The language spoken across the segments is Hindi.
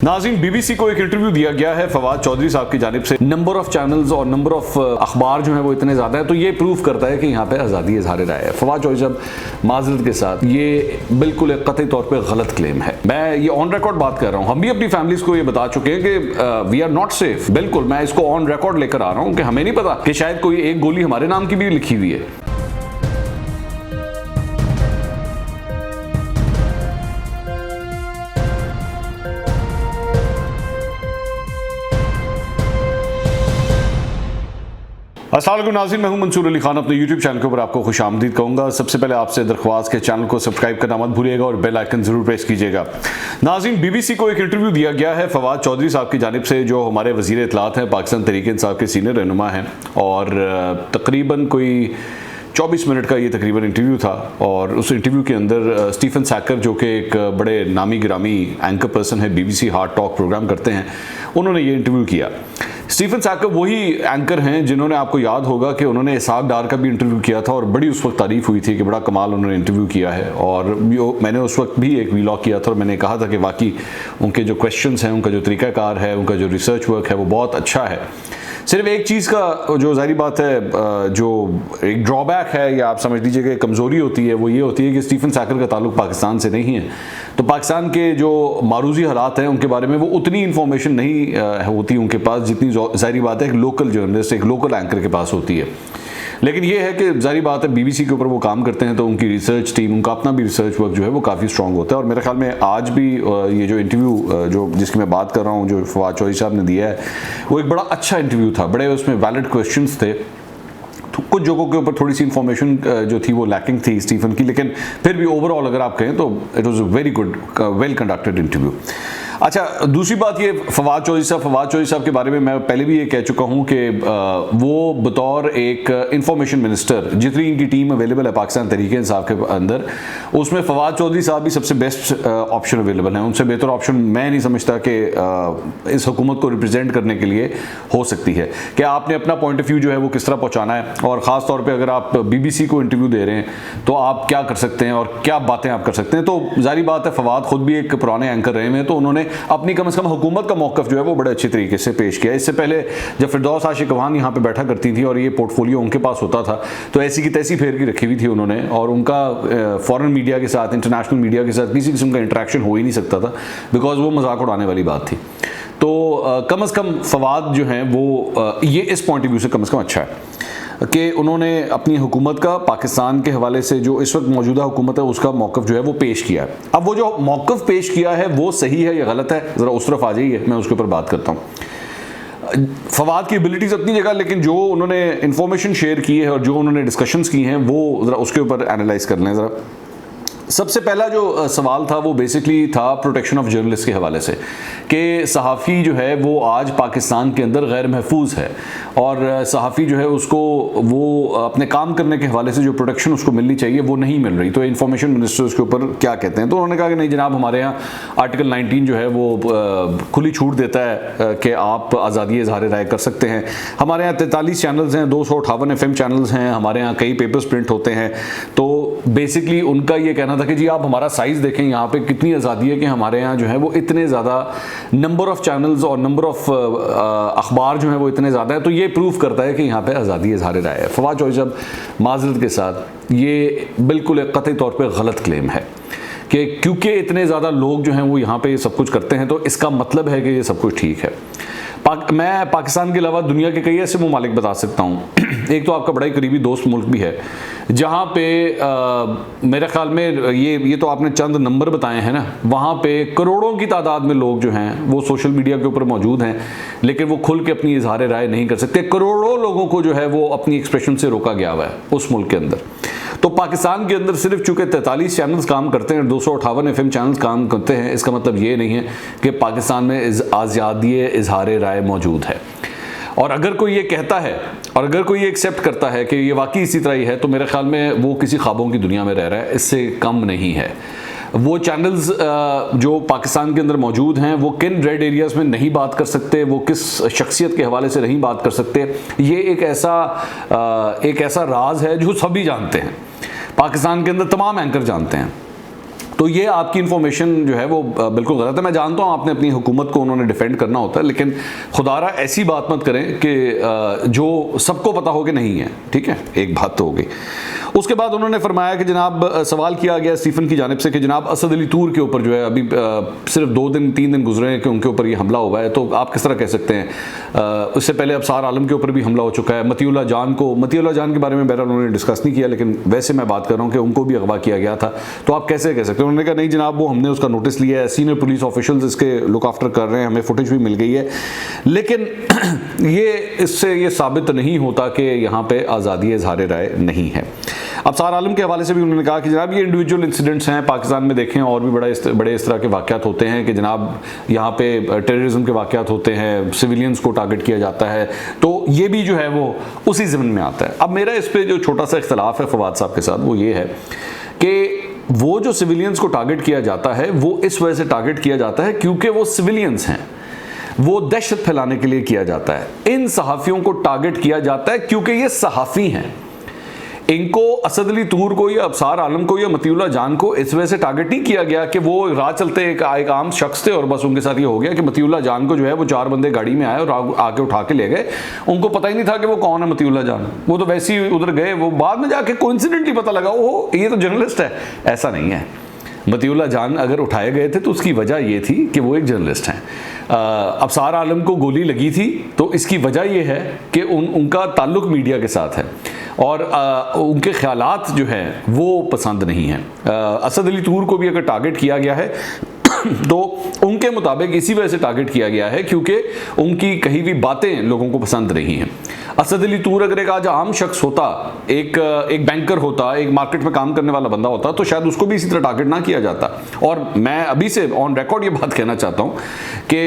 नाज़रीन, बीबीसी को एक इंटरव्यू दिया गया है फवाद चौधरी साहब की जानिब से। नंबर ऑफ चैनल्स और नंबर ऑफ अखबार जो है वो इतने ज़्यादा है, तो ये प्रूव करता है कि यहाँ पे आज़ादी इज़हार राय है। फवाद चौधरी साहब, माजरत के साथ, ये बिल्कुल एक कतई तौर पे गलत क्लेम है। मैं ये ऑन रिकॉर्ड बात कर रहा हूँ। हम भी अपनी फैमिलीज को ये बता चुके हैं कि वी आर नॉट सेफ। बिल्कुल, मैं इसको ऑन रिकॉर्ड लेकर आ रहा हूँ कि हमें नहीं पता कि शायद कोई एक गोली हमारे नाम की भी लिखी हुई है। अस्सलाम वालेकुम नाज़रीन, मैं हूं मंसूर अली खान। अपने YouTube चैनल के ऊपर आपको खुशामदीद कहूँगा। सबसे पहले आपसे दरख्वास्त के चैनल को सब्सक्राइब करना मत भूलिएगा और बेल आइकन ज़रूर प्रेस कीजिएगा। नाज़रीन, बीबीसी को एक इंटरव्यू दिया गया है फवाद चौधरी साहब की जानिब से, जो हमारे वज़ीर इत्तलात हैं, पाकिस्तान तहरीक इंसाफ के सीनियर रहनुमा हैं, और तकरीबन कोई 24 मिनट का ये तकरीबन इंटरव्यू था। और उस इंटरव्यू के अंदर स्टीफन सैकर, जो कि एक बड़े नामी गिरामी एंकर पर्सन है, बीबीसी हार्ड टॉक प्रोग्राम करते हैं, उन्होंने ये इंटरव्यू किया। स्टीफन सैकर वही एंकर हैं जिन्होंने, आपको याद होगा कि उन्होंने इसाक डार का भी इंटरव्यू किया था और बड़ी उस वक्त तारीफ हुई थी कि बड़ा कमाल उन्होंने इंटरव्यू किया है। और मैंने उस वक्त भी एक वीलॉग किया था और मैंने कहा था कि वाकई उनके जो क्वेश्चंस हैं, उनका जो तरीक़ाकार है, उनका जो रिसर्च वर्क है, वो बहुत अच्छा है। सिर्फ एक चीज़ का जो ज़ाहिर बात है, जो एक ड्रॉबैक है या आप समझ लीजिए कि कमज़ोरी होती है, वो ये होती है कि स्टीफन सैकर का ताल्लुक पाकिस्तान से नहीं है, तो पाकिस्तान के जो मारूजी हालात हैं उनके बारे में वो उतनी इन्फॉर्मेशन नहीं होती उनके पास जितनी ज़ाहिर बात है एक लोकल जर्नलिस्ट, एक लोकल एंकर के पास होती है। लेकिन ये है कि ज़ाहिर बात है बीबीसी के ऊपर वो काम करते हैं, तो उनकी रिसर्च टीम, उनका अपना भी रिसर्च वर्क जो है वो काफ़ी स्ट्रॉन्ग होता है। और मेरे ख्याल में आज भी ये जो इंटरव्यू जो जिसकी मैं बात कर रहा हूँ, जो फवाद चौधरी साहब ने दिया है, वो एक बड़ा अच्छा इंटरव्यू था। बड़े उसमें वैलिड क्वेश्चंस थे। तो कुछ जगहों के ऊपर थोड़ी सी इन्फॉर्मेशन जो थी वो लैकिंग थी स्टीफन की, लेकिन फिर भी ओवरऑल अगर आप कहें तो it was a very good, well conducted interview. अच्छा, दूसरी बात ये फवाद चौधरी साहब के बारे में मैं पहले भी ये कह चुका हूँ कि वो बतौर एक इंफॉर्मेशन मिनिस्टर, जितनी इनकी टीम अवेलेबल है पाकिस्तान तहरीक इंसाफ के अंदर, उसमें फवाद चौधरी साहब भी सबसे बेस्ट ऑप्शन अवेलेबल हैं। उनसे बेहतर ऑप्शन मैं नहीं समझता कि इस हुकूमत को रिप्रेजेंट करने के लिए हो सकती है कि आपने अपना पॉइंट ऑफ व्यू जो है वो किस तरह पहुँचाना है। और ख़ास तौर पर अगर आप बीबीसी को इंटरव्यू दे रहे हैं तो आप क्या कर सकते हैं और क्या बातें आप कर सकते हैं। तो जाहिर बात है फवाद खुद भी एक पुराने एंकर रहे हैं, तो उन्होंने अपनी कम से कम हुकूमत का मौक़िफ़ जो है वो बड़े अच्छे तरीके से पेश किया। इससे पहले जब फिरदौस आशिक अवान यहाँ पे बैठा करती थी और ये पोर्टफोलियो उनके पास होता था, तो ऐसी की तैसी फेर की रखी हुई थी उन्होंने, और उनका फॉरेन मीडिया के साथ, इंटरनेशनल मीडिया के साथ किसी किस्म का इंटरेक्शन हो ही नहीं सकता था, बिकॉज वो मजाक उड़ाने वाली बात थी। तो कम से कम फवाद जो हैं वो ये इस पॉइंट ऑफ व्यू से कम अच्छा है कि उन्होंने अपनी हुकूमत का, पाकिस्तान के हवाले से जो इस वक्त मौजूदा हुकूमत है उसका मौक़िफ़ जो है वो पेश किया है। अब वो जो मौक़िफ़ पेश किया है वो सही है या गलत है, ज़रा उस तरफ आ जाइए, मैं उसके ऊपर बात करता हूँ। फवाद की एबिलिटीज़ अपनी जगह, लेकिन जो उन्होंने इन्फॉर्मेशन शेयर की है और जो उन्होंने डिस्कशंस की हैं वो ज़रा उसके ऊपर एनालाइज कर लें ज़रा। सबसे पहला जो सवाल था वो बेसिकली था प्रोटेक्शन ऑफ जर्नलिस्ट के हवाले से, कि सहाफ़ी जो है वो आज पाकिस्तान के अंदर गैर महफूज है, और सहाफ़ी जो है उसको वो अपने काम करने के हवाले से जो प्रोटेक्शन उसको मिलनी चाहिए वो नहीं मिल रही। तो इन्फॉर्मेशन मिनिस्टर उसके ऊपर क्या कहते हैं, तो उन्होंने कहा कि नहीं जनाब, हमारे यहाँ आर्टिकल 19 जो है वो खुली छूट देता है कि आप आज़ादी इज़हार राय कर सकते हैं। हमारे यहाँ 43 चैनल्स हैं, 258 FM चैनल्स हैं, हमारे यहाँ कई पेपर्स प्रिंट होते हैं। तो बेसिकली उनका ये कहना था कि जी आप हमारा साइज़ देखें, यहाँ पे कितनी आज़ादी है कि हमारे यहाँ जो है वो इतने ज़्यादा नंबर ऑफ़ चैनल्स और नंबर ऑफ़ अखबार जो है वो इतने ज़्यादा है, तो ये प्रूव करता है कि यहाँ पे आज़ादी इज़हार राय है। फवाद चौधरी साहब, माजरत के साथ, ये बिल्कुल एक कतई तौर पर गलत क्लेम है कि क्योंकि इतने ज़्यादा लोग जो हैं वो यहाँ पे सब कुछ करते हैं तो इसका मतलब है कि ये सब कुछ ठीक है। मैं पाकिस्तान के अलावा दुनिया के कई ऐसे ममालिक बता सकता हूँ। एक तो आपका बड़ा ही करीबी दोस्त मुल्क भी है जहाँ पे मेरे ख्याल में ये तो आपने चंद नंबर बताए हैं ना, वहाँ पे करोड़ों की तादाद में लोग जो हैं वो सोशल मीडिया के ऊपर मौजूद हैं, लेकिन वो खुल के अपनी इजहार राय नहीं कर सकते। करोड़ों लोगों को जो है वो अपनी एक्सप्रेशन से रोका गया हुआ है उस मुल्क के अंदर। तो पाकिस्तान के अंदर सिर्फ चूँकि 43 चैनल्स काम करते हैं, 258 FM चैनल्स काम करते हैं, इसका मतलब ये नहीं है कि पाकिस्तान में आज़ादी इज़हार राय मौजूद है। और अगर कोई ये कहता है और अगर कोई ये एक्सेप्ट करता है कि ये वाकई इसी तरह ही है, तो मेरे ख्याल में वो किसी ख्वाबों की दुनिया में रह रहा है, इससे कम नहीं है। वो चैनल्स जो पाकिस्तान के अंदर मौजूद हैं वो किन रेड एरियाज़ में नहीं बात कर सकते, वो किस शख्सियत के हवाले से नहीं बात कर सकते, ये एक ऐसा राज है जो सभी जानते हैं, पाकिस्तान के अंदर तमाम एंकर जानते हैं। तो ये आपकी इन्फॉर्मेशन जो है वो बिल्कुल गलत है। मैं जानता हूँ आपने अपनी हुकूमत को उन्होंने डिफेंड करना होता है, लेकिन खुदारा ऐसी बात मत करें कि जो सबको पता हो कि नहीं है, ठीक है। एक बात तो हो गई। उसके बाद उन्होंने फरमाया कि जनाब सवाल किया गया स्टीफन की जानिब से कि जनाब असद अली तूर के ऊपर जो है अभी सिर्फ 2-3 दिन गुजरे हैं कि उनके ऊपर ये हमला हुआ है, तो आप किस तरह कह सकते हैं। उससे पहले अबसार आलम के ऊपर भी हमला हो चुका है। मतीउल्लाह जान के बारे में बहरहाल उन्होंने डिस्कस नहीं किया, लेकिन वैसे मैं बात कर रहा हूँ कि उनको भी अगवा किया गया था, तो आप कैसे कह सकते हैं। उन्होंने कहा नहीं जनाब वो हमने उसका नोटिस लिया है, सीनियर पुलिस ऑफिशियल्स इसके लुक आफ्टर कर रहे हैं, हमें फुटेज भी मिल गई है, लेकिन ये इससे ये साबित नहीं होता कि यहाँ पे आज़ादी इज़हार राय नहीं है। अबसार आलम के हवाले से भी उन्होंने कहा कि जनाब ये इंडिविजुअल इंसिडेंट्स हैं, पाकिस्तान में देखें और भी बड़े इस तरह के वाक़यात होते हैं कि जनाब यहाँ पे टेररिज्म के वाक़यात होते हैं, सिविलियंस को टारगेट किया जाता है, तो ये भी जो है वो उसी ज़िम्न में आता है। अब मेरा इस पर जो छोटा सा इख्तलाफ है फवाद साहब के साथ वो ये है कि वो जो सिविलियंस को टारगेट किया जाता है वो इस वजह से टारगेट किया जाता है क्योंकि वो सिविलियंस हैं, वो दहशत फैलाने के लिए किया जाता है। इन सहाफ़ियों को टारगेट किया जाता है क्योंकि ये सहाफ़ी हैं। इनको असद अली तूर को या अबसार आलम को या मतीउल्लाह जान को इस वजह से टारगेट नहीं किया गया कि वो राह चलते एक आम शख्स थे और बस उनके साथ ये हो गया कि मतीउल्लाह जान को जो है वो 4 बंदे गाड़ी में आए और आके उठा के ले गए। उनको पता ही नहीं था कि वो कौन है मतीउल्लाह जान, वो तो वैसे ही उधर गए, वो बाद में जाके कोइंसिडेंटली पता लगा ओह ये तो जर्नलिस्ट है। ऐसा नहीं है। मतीउल्लाह जान अगर उठाए गए थे तो उसकी वजह ये थी कि वो एक जर्नलिस्ट हैं। अबसार आलम को गोली लगी थी तो इसकी वजह ये है कि उनका ताल्लुक मीडिया के साथ है और उनके ख्यालात जो हैं वो पसंद नहीं हैं। असद अली तूर को भी अगर टारगेट किया गया है तो उनके मुताबिक इसी वजह से टारगेट किया गया है क्योंकि उनकी कही हुई बातें लोगों को पसंद नहीं हैं। असद अली तूर अगर एक आज आम शख्स होता, एक बैंकर होता, एक मार्केट में काम करने वाला बंदा होता, तो शायद उसको भी इसी तरह टारगेट ना किया जाता। और मैं अभी से ऑन रिकॉर्ड ये बात कहना चाहता हूँ कि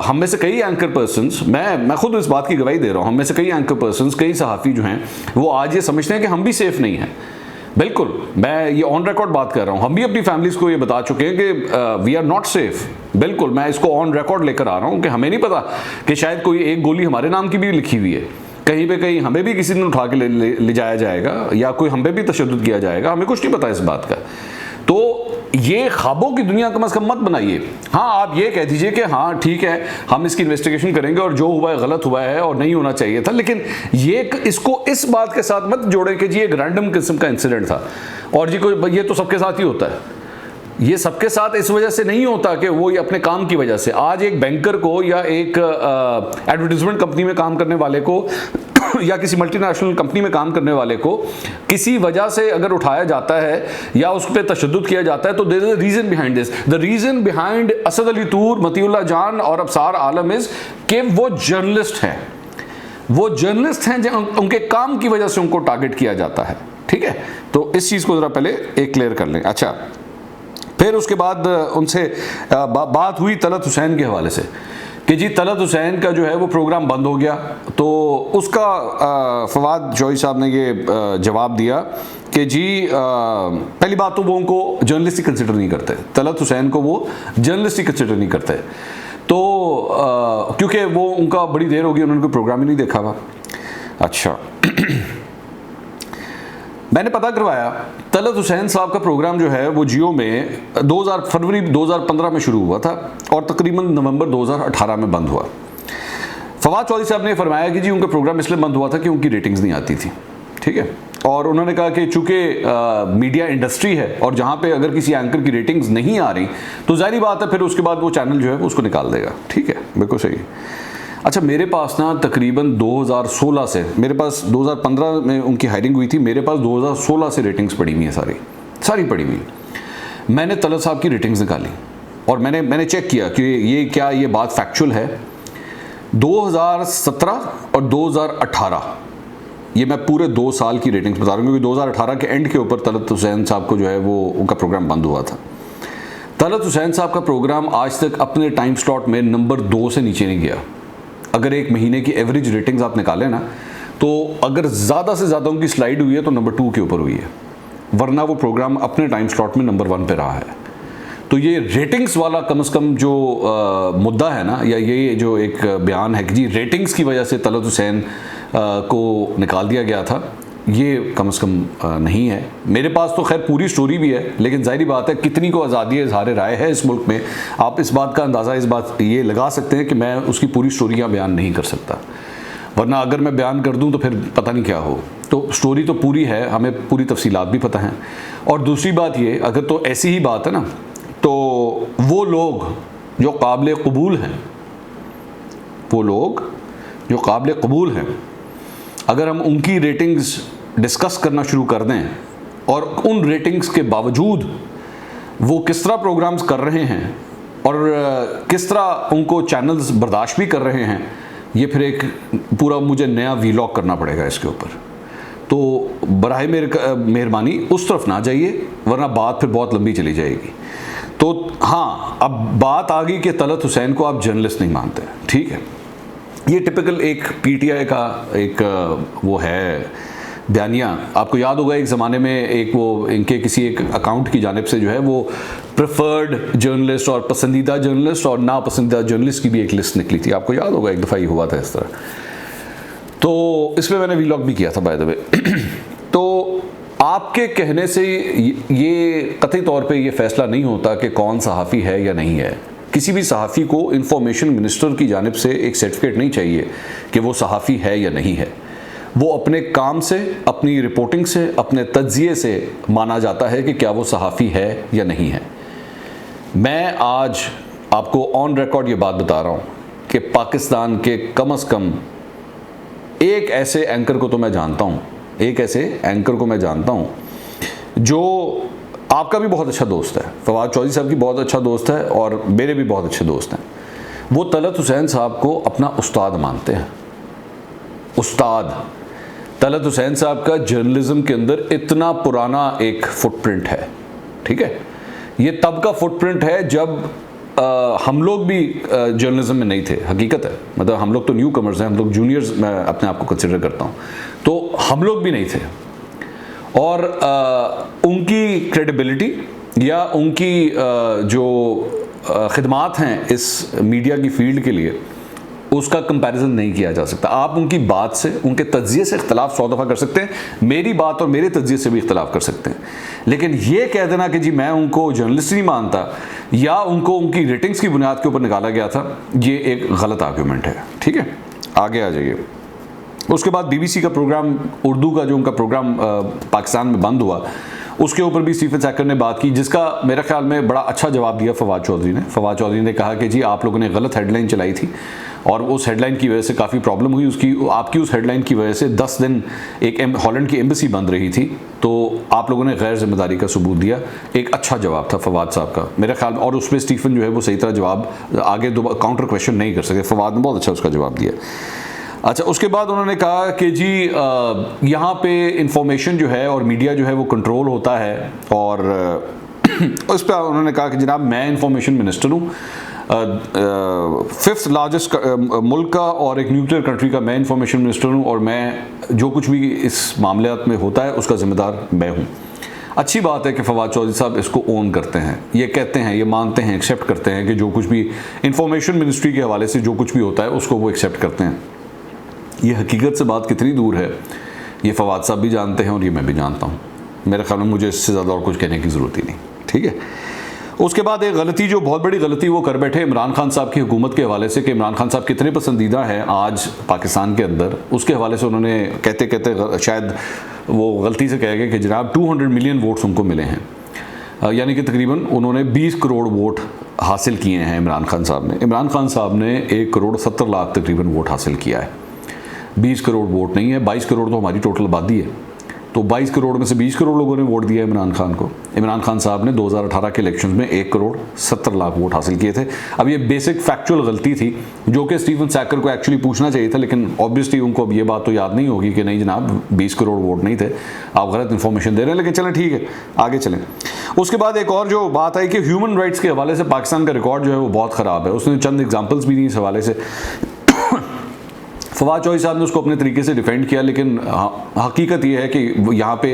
हम में से कई एंकर पर्सन्स, मैं खुद इस बात की गवाही दे रहा हूँ, हम में से कई एंकर पर्सन्स, कई सहाफ़ी जो हैं वो आज ये समझते हैं कि हम भी सेफ नहीं हैं। बिल्कुल, मैं ये ऑन रिकॉर्ड बात कर रहा हूँ। हम भी अपनी फैमिलीज़ को ये बता चुके हैं कि वी आर नॉट सेफ। बिल्कुल, मैं इसको ऑन रिकॉर्ड लेकर आ रहा हूँ कि हमें नहीं पता कि शायद कोई एक गोली हमारे नाम की भी लिखी हुई है, कहीं पे कहीं हमें भी किसी दिन उठा के ले जाया जाएगा या कोई हम पे भी तशद्दुद किया जाएगा, हमें कुछ नहीं पता इस बात का। तो ये ख्वाबों की दुनिया कम से कम मत बनाइए। हाँ, आप ये कह दीजिए कि हाँ ठीक है हम इसकी इन्वेस्टिगेशन करेंगे और जो हुआ है गलत हुआ है और नहीं होना चाहिए था, लेकिन ये इसको इस बात के साथ मत जोड़ें कि जी एक रैंडम किस्म का इंसिडेंट था और जी कोई ये तो सबके साथ ही होता है। ये सबके साथ इस वजह से नहीं होता कि वो ये अपने काम की वजह से। आज एक बैंकर को या एक एडवर्टीजमेंट कंपनी में काम करने वाले को या किसी मल्टीनेशनल कंपनी में काम करने वाले को किसी वजह से अगर उठाया जाता है या उस पर तशद्दुद किया जाता है तो there is a reason behind this. The reason behind Asad Ali Toor, Matiullah Jan और अबसार आलम इज कि वो जर्नलिस्ट हैं। वो जर्नलिस्ट हैं, उनके काम की वजह से उनको टारगेट किया जाता है। ठीक है, तो इस चीज़ को ज़रा पहले एक क्लियर कर लें। अच्छा, फिर उसके बाद उनसे बात हुई तलत हुसैन के हवाले से कि जी तलत हुसैन का जो है वो प्रोग्राम बंद हो गया। तो उसका फवाद जॉई साहब ने ये जवाब दिया कि जी पहली बात तो वो उनको जर्नलिस्ट ही कंसिडर नहीं करते, तलत हुसैन को वो जर्नलिस्ट ही कंसिडर नहीं करते। तो क्योंकि वो उनका बड़ी देर हो गई, उन्होंने कोई प्रोग्राम ही नहीं देखा हुआ। अच्छा मैंने पता करवाया, तलत हुसैन साहब का प्रोग्राम जो है वो जियो में फरवरी 2015 में शुरू हुआ था और तकरीबन नवंबर 2018 में बंद हुआ। फवाद चौधरी साहब ने फरमाया कि जी उनका प्रोग्राम इसलिए बंद हुआ था कि उनकी रेटिंग्स नहीं आती थी। ठीक है, और उन्होंने कहा कि चूंकि मीडिया इंडस्ट्री है और जहाँ पे अगर किसी एंकर की रेटिंग्स नहीं आ रही तो जाहिर बात है फिर उसके बाद वो चैनल जो है वो उसको निकाल देगा। ठीक है, बिल्कुल सही। अच्छा, मेरे पास ना तकरीबन 2016 से, मेरे पास 2015 में उनकी हायरिंग हुई थी, मेरे पास 2016 से रेटिंग्स पड़ी हुई हैं, सारी पड़ी हुई। मैंने तलत साहब की रेटिंग्स निकाली और मैंने चेक किया कि ये क्या ये बात फैक्चुअल है। 2017 और 2018 ये मैं पूरे 2 साल की रेटिंग्स बता रहा हूँ क्योंकि 2018 के एंड के ऊपर तलत हुसैन साहब को जो है वो उनका प्रोग्राम बंद हुआ था। तलत हुसैन साहब का प्रोग्राम आज तक अपने टाइम स्लॉट में नंबर 2 से नीचे नहीं गया। अगर एक महीने की एवरेज रेटिंग्स आप निकालें ना तो अगर ज़्यादा से ज़्यादा उनकी स्लाइड हुई है तो नंबर 2 के ऊपर हुई है, वरना वो प्रोग्राम अपने टाइम स्लॉट में नंबर 1 पे रहा है। तो ये रेटिंग्स वाला कम से कम जो मुद्दा है ना, या ये जो एक बयान है कि जी रेटिंग्स की वजह से तलत हुसैन को निकाल दिया गया था, ये कम से कम नहीं है। मेरे पास तो खैर पूरी स्टोरी भी है, लेकिन ज़ाहिर बात है कितनी को आज़ादी इज़हार राय है इस मुल्क में, आप इस बात का अंदाज़ा इस बात ये लगा सकते हैं कि मैं उसकी पूरी स्टोरियाँ बयान नहीं कर सकता, वरना अगर मैं बयान कर दूं तो फिर पता नहीं क्या हो। तो स्टोरी तो पूरी है, हमें पूरी तफसीलात भी पता हैं। और दूसरी बात ये, अगर तो ऐसी ही बात है ना, तो वो लोग जो काबिल कबूल हैं, वो लोग जो काबिल कबूल हैं, अगर हम उनकी रेटिंग्स डिस्कस करना शुरू कर दें और उन रेटिंग्स के बावजूद वो किस तरह प्रोग्राम्स कर रहे हैं और किस तरह उनको चैनल्स बर्दाश्त भी कर रहे हैं, ये फिर एक पूरा मुझे नया वीलॉग करना पड़ेगा इसके ऊपर। तो बराए मेहरबानी उस तरफ ना जाइए, वरना बात फिर बहुत लंबी चली जाएगी। तो हाँ, अब बात आ गई कि तलत हुसैन को आप जर्नलिस्ट नहीं मानते, ठीक है। ये टिपिकल एक पीटीआई का एक वो है बयानिया। आपको याद होगा एक ज़माने में एक वो इनके किसी एक अकाउंट की जानिब से जो है वो प्रेफर्ड जर्नलिस्ट और पसंदीदा जर्नलिस्ट और नापसंदीदा जर्नलिस्ट की भी एक लिस्ट निकली थी। आपको याद होगा एक दफ़ा ये हुआ था इस तरह। तो इस पर मैंने वीलॉग भी किया था बाय द वे। तो आपके कहने से ये कतई तौर पे ये फैसला नहीं होता कि कौन सहाफ़ी है या नहीं है। किसी भी सहाफ़ी को इंफॉर्मेशन मिनिस्टर की जानिब से एक सर्टिफिकेट नहीं चाहिए कि वो सहाफ़ी है या नहीं है। वो अपने काम से, अपनी रिपोर्टिंग से, अपने तज्ज़िये से माना जाता है कि क्या वो सहाफ़ी है या नहीं है। मैं आज आपको ऑन रिकॉर्ड ये बात बता रहा हूँ कि पाकिस्तान के कम से कम एक ऐसे एंकर को तो मैं जानता हूँ, एक ऐसे एंकर को मैं जानता हूँ जो आपका भी बहुत अच्छा दोस्त है, फवाद चौधरी साहब की बहुत अच्छा दोस्त है और मेरे भी बहुत अच्छे दोस्त हैं। वो तलत हुसैन साहब को अपना उस्ताद मानते हैं। उस्ताद तलत हुसैन साहब का जर्नलिज्म के अंदर इतना पुराना एक फुटप्रिंट है, ठीक है। ये तब का फुटप्रिंट है जब हम लोग भी जर्नलिज्म में नहीं थे, हकीकत है। मतलब हम लोग तो न्यू कमर्स हैं, हम लोग जूनियर्स, मैं अपने आप को कंसिडर करता हूँ, तो हम लोग भी नहीं थे। और उनकी क्रेडिबिलिटी या उनकी जो खिदमात हैं इस मीडिया की फील्ड के लिए, उसका कंपैरिजन नहीं किया जा सकता। आप उनकी बात से, उनके तज्ज़िये से इख्तलाफ 100 दफ़ा कर सकते हैं, मेरी बात और मेरे तज्ज़िये से भी इख्तलाफ कर सकते हैं, लेकिन ये कह देना कि जी मैं उनको जर्नलिस्ट नहीं मानता या उनको उनकी रेटिंग्स की बुनियाद के ऊपर निकाला गया था, ये एक गलत आर्ग्यूमेंट है, ठीक है। आगे आ जाइए। उसके बाद बीबीसी का प्रोग्राम, उर्दू का जो उनका प्रोग्राम पाकिस्तान में बंद हुआ, उसके ऊपर भी स्टीफन सैकर ने बात की, जिसका मेरे ख्याल में बड़ा अच्छा जवाब दिया फवाद चौधरी ने। फवाद चौधरी ने कहा कि जी आप लोगों ने गलत हेडलाइन चलाई थी और उस हेडलाइन की वजह से काफ़ी प्रॉब्लम हुई। आपकी उस हेडलाइन की वजह से 10 दिन एक हॉलैंड की एम्बेसी बंद रही थी, तो आप लोगों ने गैर जिम्मेदारी का सबूत दिया। एक अच्छा जवाब था फवाद साहब का मेरे ख्याल में, और उसमें स्टीफन जो है वो सही तरह जवाब आगे काउंटर क्वेश्चन नहीं कर सके। फवाद ने बहुत अच्छा उसका जवाब दिया। अच्छा, उसके बाद उन्होंने कहा कि जी यहाँ पे इंफॉर्मेशन जो है और मीडिया जो है वो कंट्रोल होता है, और उस पर उन्होंने कहा कि जनाब मैं इंफॉर्मेशन मिनिस्टर हूँ, 5th लार्जेस्ट मुल्क का और एक न्यूक्लियर कंट्री का मैं इंफॉर्मेशन मिनिस्टर हूँ, और मैं जो कुछ भी इस मामलात में होता है उसका ज़िम्मेदार मैं हूँ। अच्छी बात है कि फवाद चौधरी साहब इसको ओन करते हैं, ये कहते हैं, ये मानते हैं, एक्सेप्ट करते हैं कि जो कुछ भी इंफॉर्मेशन मिनिस्ट्री के हवाले से जो कुछ भी होता है उसको वो एक्सेप्ट करते हैं। ये हकीकत से बात कितनी दूर है ये फवाद साहब भी जानते हैं और ये मैं भी जानता हूँ। मेरे ख्याल में मुझे इससे ज़्यादा और कुछ कहने की ज़रूरत ही नहीं, ठीक है। उसके बाद एक गलती, जो बहुत बड़ी गलती वो कर बैठे इमरान खान साहब की हुकूमत के हवाले से, कि इमरान खान साहब कितने पसंदीदा हैं आज पाकिस्तान के अंदर, उसके हवाले से उन्होंने कहते कहते शायद वो गलती से कह गए कि जनाब 200 मिलियन वोट्स उनको मिले हैं, यानी कि तकरीबन उन्होंने 20 करोड़ वोट हासिल किए हैं इमरान खान साहब ने। इमरान खान साहब ने 1 करोड़ 70 लाख तकरीबन वोट हासिल किया है। 20 करोड़ वोट नहीं है, 22 करोड़ तो हमारी टोटल आबादी है, तो 22 करोड़ में से 20 करोड़ लोगों ने वोट दिया इमरान खान को। इमरान खान साहब ने 2018 के इलेक्शंस में 1 करोड़ 70 लाख वोट हासिल किए थे। अब ये बेसिक फैक्चुअल गलती थी जो कि स्टीफन सैकर को एक्चुअली पूछना चाहिए था, लेकिन ऑब्वियसली उनको अब ये बात तो याद नहीं होगी कि नहीं जनाब 20 करोड़ वोट नहीं थे, आप गलत इन्फॉर्मेशन दे रहे हैं, लेकिन चलें ठीक है, आगे चलें। उसके बाद एक और जो बात आई कि ह्यूमन राइट्स के हवाले से पाकिस्तान का रिकॉर्ड जो है वो बहुत ख़राब है। उसने चंद एग्जाम्पल्स भी दी इस हवाले से। फवाद चौधरी साहब ने उसको अपने तरीके से डिफेंड किया, लेकिन हकीकत ये है कि यहाँ पे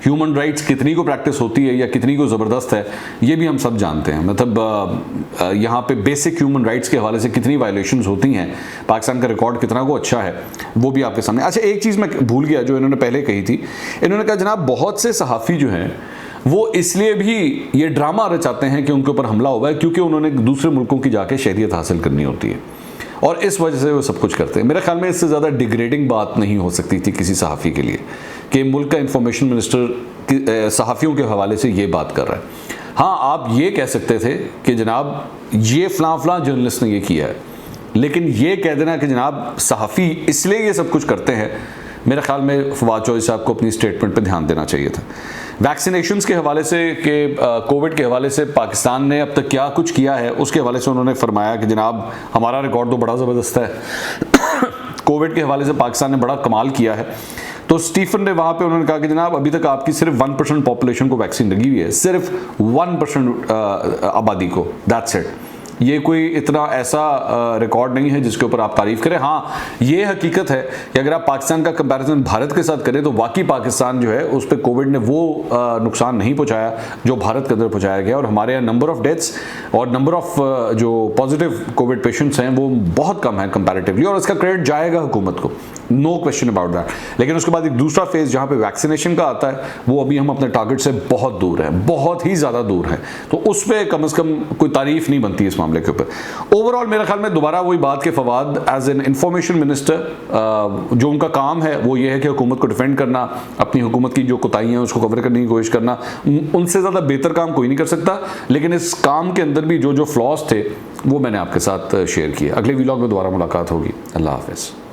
ह्यूमन राइट्स कितनी को प्रैक्टिस होती है या कितनी को ज़बरदस्त है ये भी हम सब जानते हैं। मतलब यहाँ पे बेसिक ह्यूमन राइट्स के हवाले से कितनी वायलेशंस होती हैं, पाकिस्तान का रिकॉर्ड कितना को अच्छा है, वो भी आपके सामने। अच्छा, एक चीज़ मैं भूल गया जो इन्होंने पहले कही थी, इन्होंने कहा जनाब बहुत से सहाफ़ी जो हैं वो इसलिए भी ये ड्रामा रचाते हैं कि उनके ऊपर हमला हुआ है क्योंकि उन्होंने दूसरे मुल्कों की जाके शहरियत हासिल करनी होती है और इस वजह से वो सब कुछ करते हैं। मेरे ख्याल में इससे ज़्यादा डिग्रेडिंग बात नहीं हो सकती थी किसी सहाफ़ी के लिए कि मुल्क का इंफॉर्मेशन मिनिस्टर सहाफ़ियों के हवाले से ये बात कर रहा है। हाँ, आप ये कह सकते थे कि जनाब ये फ़लाँ जर्नलिस्ट ने ये किया है, लेकिन ये कह देना कि जनाब सहाफ़ी इसलिए ये सब कुछ करते हैं, मेरे ख्याल में फवाद चौधरी साहब को अपनी स्टेटमेंट पर ध्यान देना चाहिए था। वैक्सीनेशंस के हवाले से कि कोविड के हवाले से पाकिस्तान ने अब तक क्या कुछ किया है, उसके हवाले से उन्होंने फरमाया कि जनाब हमारा रिकॉर्ड तो बड़ा ज़बरदस्त है। कोविड के हवाले से पाकिस्तान ने बड़ा कमाल किया है। तो स्टीफन ने वहाँ पे उन्होंने कहा कि जनाब अभी तक आपकी सिर्फ 1% पॉपुलेशन को वैक्सीन लगी हुई है, सिर्फ 1% आबादी को, दैट्स इट। ये कोई इतना ऐसा रिकॉर्ड नहीं है जिसके ऊपर आप तारीफ करें। हाँ, ये हकीकत है कि अगर आप पाकिस्तान का कंपैरिजन भारत के साथ करें तो वाकई पाकिस्तान जो है उस पर कोविड ने वो नुकसान नहीं पहुंचाया जो भारत के अंदर पहुंचाया गया, और हमारे यहाँ नंबर ऑफ डेथ्स और नंबर ऑफ जो पॉजिटिव कोविड पेशेंट्स हैं वो बहुत कम है कंपैरेटिवली, और इसका क्रेडिट जाएगा हुकूमत को, नो क्वेश्चन अबाउट दैट। लेकिन उसके बाद एक दूसरा फेज जहाँ पे वैक्सीनेशन का आता है वो अभी हम अपने टारगेट से बहुत दूर है, बहुत ही ज़्यादा दूर है, तो उस पर कम से कम कोई तारीफ नहीं बनती इस मामले के ऊपर। ओवरऑल मेरे ख्याल में दोबारा वही बात कि Fawad as an information minister जो उनका काम है वो ये है कि हुकूमत को डिफेंड करना, अपनी हुकूमत की जो कोताही हैं उसको कवर करने की कोशिश करना, उनसे ज़्यादा बेहतर काम कोई नहीं कर सकता। लेकिन इस काम के अंदर भी जो जो फ्लॉज थे वो मैंने आपके साथ शेयर किए। अगले व्लॉग में दोबारा मुलाकात होगी। अल्लाह हाफ़िज़।